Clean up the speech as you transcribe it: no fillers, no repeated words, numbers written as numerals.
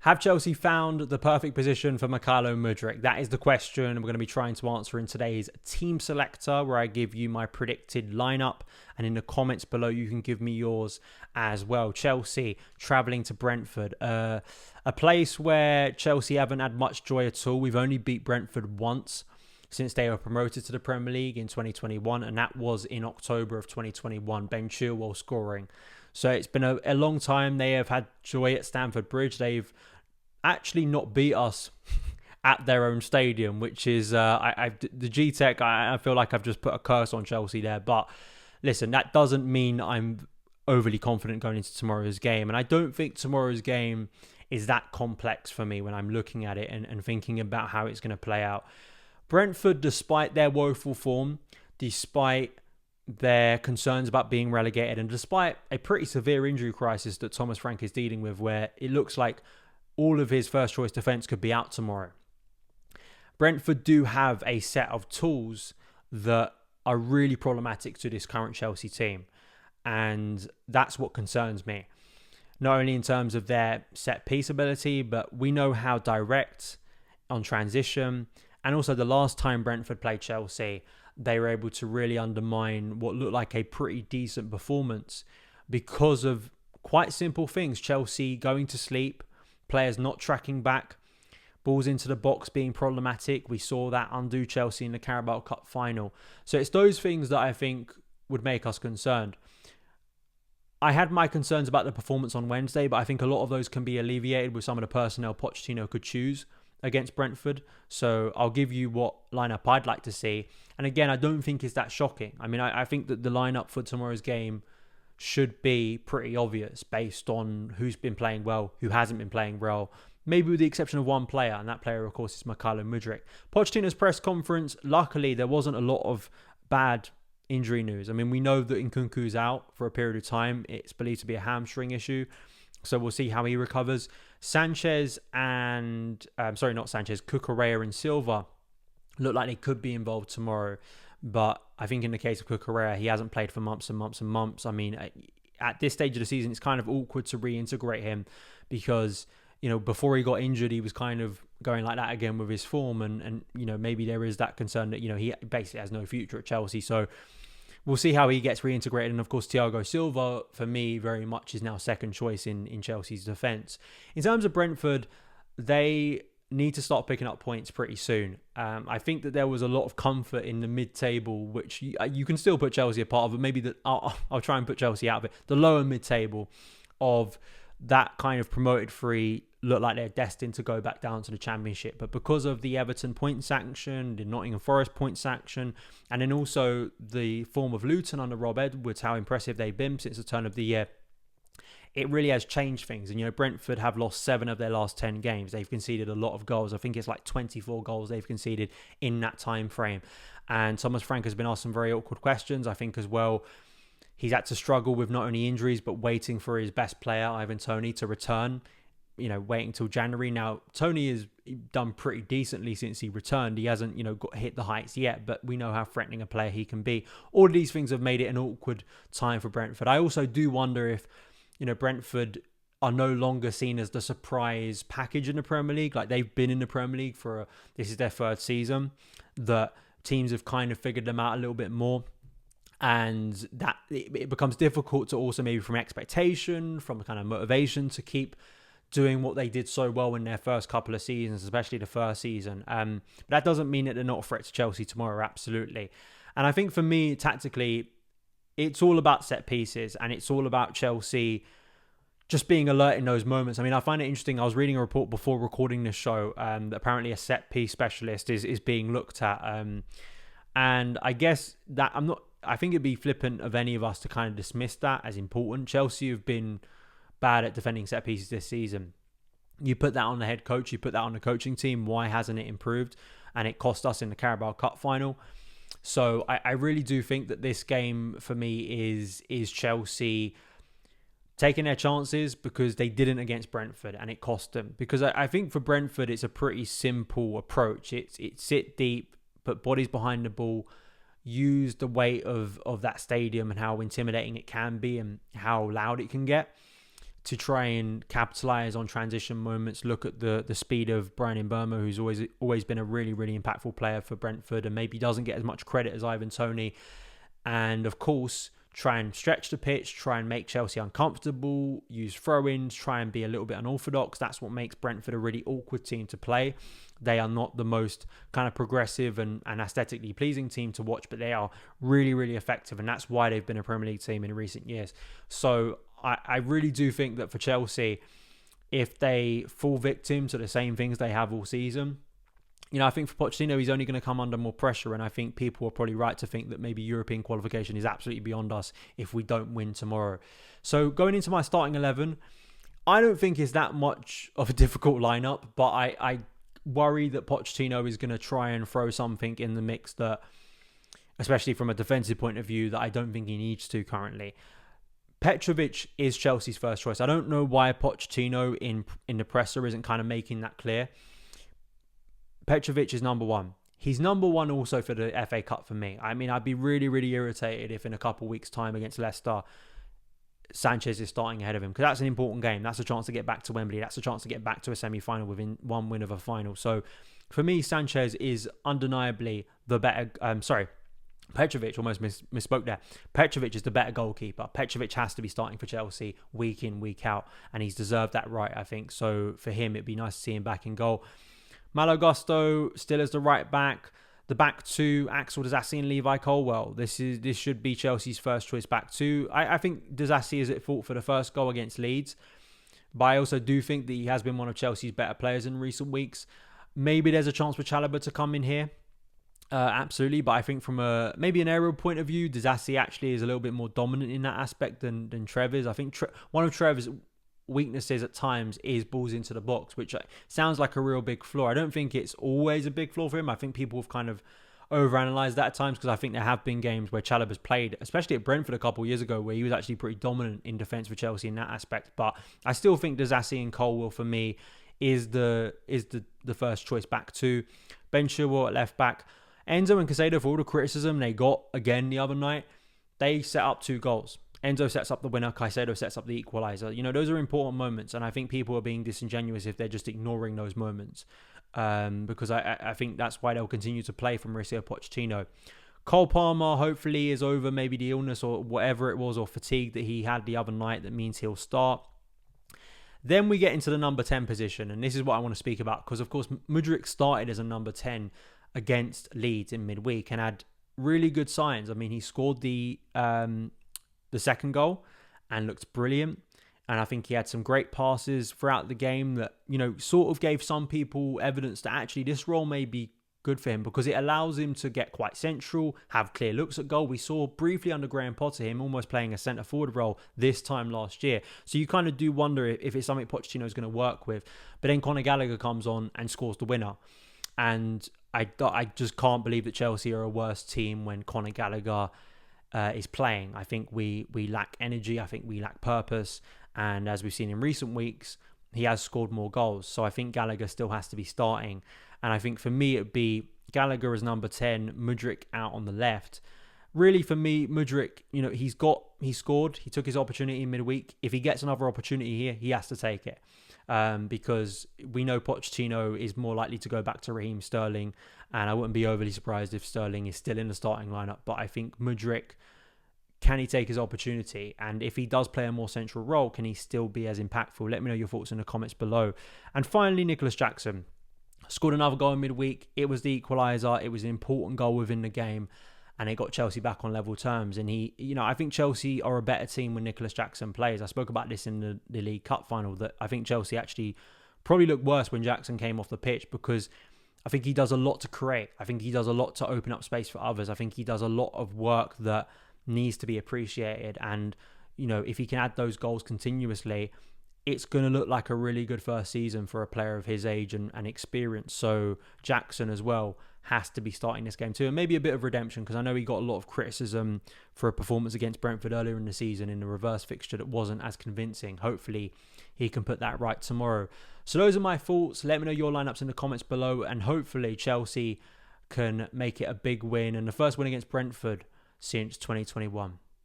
Have Chelsea found the perfect position for Mudryk? That is the question we're going to be trying to answer in today's Team Selector, where I give you my predicted lineup. And in the comments below, you can give me yours as well. Chelsea travelling to Brentford, a place where Chelsea haven't had much joy at all. We've only beat Brentford once since they were promoted to the Premier League in 2021, and that was in October of 2021, Ben Chilwell scoring. So it's been a long time. They have had joy at Stamford Bridge. They've actually not beat us at their own stadium, which is the G-Tech. I feel like I've just put a curse on Chelsea there. But listen, that doesn't mean I'm overly confident going into tomorrow's game. And I don't think tomorrow's game is that complex for me when I'm looking at it and thinking about how it's going to play out. Brentford, despite their woeful form, despite their concerns about being relegated, and despite a pretty severe injury crisis that Thomas Frank is dealing with, where it looks like all of his first choice defence could be out tomorrow, Brentford do have a set of tools that are really problematic to this current Chelsea team. And that's what concerns me. Not only in terms of their set piece ability, but we know how direct on transition. And also the last time Brentford played Chelsea, they were able to really undermine what looked like a pretty decent performance because of quite simple things. Chelsea going to sleep, players not tracking back, balls into the box being problematic. We saw that undo Chelsea in the Carabao Cup final. So it's those things that I think would make us concerned. I had my concerns about the performance on Wednesday, but I think a lot of those can be alleviated with some of the personnel Pochettino could choose against Brentford. So I'll give you what lineup I'd like to see. And again, I don't think it's that shocking. I mean, I think that the lineup for tomorrow's game should be pretty obvious based on who's been playing well, who hasn't been playing well, maybe with the exception of one player, and that player, of course, is Mudryk. Pochettino's press conference, luckily, there wasn't a lot of bad injury news. I mean, we know that Nkunku's out for a period of time. It's believed to be a hamstring issue. So we'll see how he recovers. Cucurella and Silva look like they could be involved tomorrow. But I think in the case of Cucurella, he hasn't played for months and months and months. I mean, at this stage of the season, it's kind of awkward to reintegrate him because, before he got injured, he was kind of going like that again with his form. And maybe there is that concern that, he basically has no future at Chelsea. So we'll see how he gets reintegrated. And of course, Thiago Silva, for me, very much is now second choice in Chelsea's defence. In terms of Brentford, they need to start picking up points pretty soon. I think that there was a lot of comfort in the mid-table, which you can still put Chelsea a part of, but maybe I'll try and put Chelsea out of it. The lower mid-table of that kind of promoted three look like they're destined to go back down to the Championship. But because of the Everton point sanction, the Nottingham Forest point sanction, and then also the form of Luton under Rob Edwards, how impressive they've been since the turn of the year, it really has changed things. And, Brentford have lost 7 of their last 10 games. They've conceded a lot of goals. I think it's like 24 goals they've conceded in that time frame. And Thomas Frank has been asked some very awkward questions. I think as well, he's had to struggle with not only injuries, but waiting for his best player, Ivan Toney, to return. Waiting till January. Now, Toney has done pretty decently since he returned. He hasn't, hit the heights yet, but we know how threatening a player he can be. All of these things have made it an awkward time for Brentford. I also do wonder if, Brentford are no longer seen as the surprise package in the Premier League. Like, they've been in the Premier League this is their 3rd season, that teams have kind of figured them out a little bit more. And that it becomes difficult to also, maybe from expectation, from a kind of motivation, to keep doing what they did so well in their first couple of seasons, especially the first season. But that doesn't mean that they're not a threat to Chelsea tomorrow, absolutely. And I think for me, tactically, it's all about set pieces, and it's all about Chelsea just being alert in those moments. I mean, I find it interesting. I was reading a report before recording this show that apparently a set piece specialist is being looked at. And I guess that I think it'd be flippant of any of us to kind of dismiss that as important. Chelsea have been bad at defending set pieces this season. You put that on the head coach, you put that on the coaching team. Why hasn't it improved? And it cost us in the Carabao Cup final. So I really do think that this game for me is Chelsea taking their chances, because they didn't against Brentford and it cost them. Because I think for Brentford, it's a pretty simple approach. It's sit deep, put bodies behind the ball, use the weight of that stadium and how intimidating it can be and how loud it can get. to try and capitalize on transition moments. Look at the speed of Brian Mbeumo, who's always been a really, really impactful player for Brentford and maybe doesn't get as much credit as Ivan Toney. And of course, try and stretch the pitch, try and make Chelsea uncomfortable, use throw-ins, try and be a little bit unorthodox. That's what makes Brentford a really awkward team to play. They are not the most kind of progressive and aesthetically pleasing team to watch, but they are really, really effective. And that's why they've been a Premier League team in recent years. So I really do think that for Chelsea, if they fall victim to the same things they have all season, I think for Pochettino, he's only going to come under more pressure. And I think people are probably right to think that maybe European qualification is absolutely beyond us if we don't win tomorrow. So going into my starting 11, I don't think it's that much of a difficult lineup, but I worry that Pochettino is going to try and throw something in the mix that, especially from a defensive point of view, that I don't think he needs to currently. Petrovic is Chelsea's first choice. I don't know why Pochettino in the presser isn't kind of making that clear. Petrovic is number one. He's number one also for the FA Cup for me. I mean, I'd be really, really irritated if in a couple of weeks' time against Leicester, Sanchez is starting ahead of him, because that's an important game. That's a chance to get back to Wembley. That's a chance to get back to a semi-final within one win of a final. So for me, Sanchez is undeniably the better... Petrovic, almost misspoke there. Petrovic is the better goalkeeper. Petrovic has to be starting for Chelsea week in, week out, and he's deserved that right, I think. So for him, it'd be nice to see him back in goal. Malo Gusto still as the right back. The back two, Axel Disasi and Levi Colwell. This should be Chelsea's first choice back two. I think Disasi is at fault for the first goal against Leeds, but I also do think that he has been one of Chelsea's better players in recent weeks. Maybe there's a chance for Chalobah to come in here. Absolutely, but I think from maybe an aerial point of view, Disasi actually is a little bit more dominant in that aspect than Trev is. I think one of Trev's weaknesses at times is balls into the box, which sounds like a real big flaw. I don't think it's always a big flaw for him. I think people have kind of overanalyzed that at times, because I think there have been games where Chalobah's played, especially at Brentford a couple of years ago, where he was actually pretty dominant in defence for Chelsea in that aspect. But I still think Disasi and Colwell for me is the first choice back two. Ben Chilwell at left back. Enzo and Caicedo, for all the criticism they got again the other night, they set up 2 goals. Enzo sets up the winner, Caicedo sets up the equaliser. Those are important moments, and I think people are being disingenuous if they're just ignoring those moments, because I think that's why they'll continue to play for Mauricio Pochettino. Cole Palmer hopefully is over maybe the illness or whatever it was, or fatigue that he had the other night. That means he'll start. Then we get into the number 10 position, and this is what I want to speak about, because of course Mudryk started as a number 10 against Leeds in midweek and had really good signs. I mean, he scored the second goal and looked brilliant. And I think he had some great passes throughout the game that, sort of gave some people evidence that actually this role may be good for him, because it allows him to get quite central, have clear looks at goal. We saw briefly under Graham Potter him almost playing a centre-forward role this time last year. So you kind of do wonder if it's something Pochettino is going to work with. But then Conor Gallagher comes on and scores the winner. And I just can't believe that Chelsea are a worse team when Conor Gallagher is playing. I think we lack energy. I think we lack purpose. And as we've seen in recent weeks, he has scored more goals. So I think Gallagher still has to be starting. And I think for me, it'd be Gallagher as number 10, Mudryk out on the left. Really, for me, Mudryk, he scored. He took his opportunity in midweek. If he gets another opportunity here, he has to take it. Because we know Pochettino is more likely to go back to Raheem Sterling, and I wouldn't be overly surprised if Sterling is still in the starting lineup. But I think Mudryk, can he take his opportunity? And if he does play a more central role, can he still be as impactful? Let me know your thoughts in the comments below. And finally, Nicholas Jackson scored another goal in midweek. It was the equaliser. It was an important goal within the game, and it got Chelsea back on level terms. And I think Chelsea are a better team when Nicholas Jackson plays. I spoke about this in the League Cup final, that I think Chelsea actually probably looked worse when Jackson came off the pitch, because I think he does a lot to create. I think he does a lot to open up space for others. I think he does a lot of work that needs to be appreciated. And, if he can add those goals continuously, it's going to look like a really good first season for a player of his age and experience. So Jackson as well has to be starting this game too. And maybe a bit of redemption, because I know he got a lot of criticism for a performance against Brentford earlier in the season in the reverse fixture that wasn't as convincing. Hopefully he can put that right tomorrow. So those are my thoughts. Let me know your lineups in the comments below, and hopefully Chelsea can make it a big win and the first win against Brentford since 2021.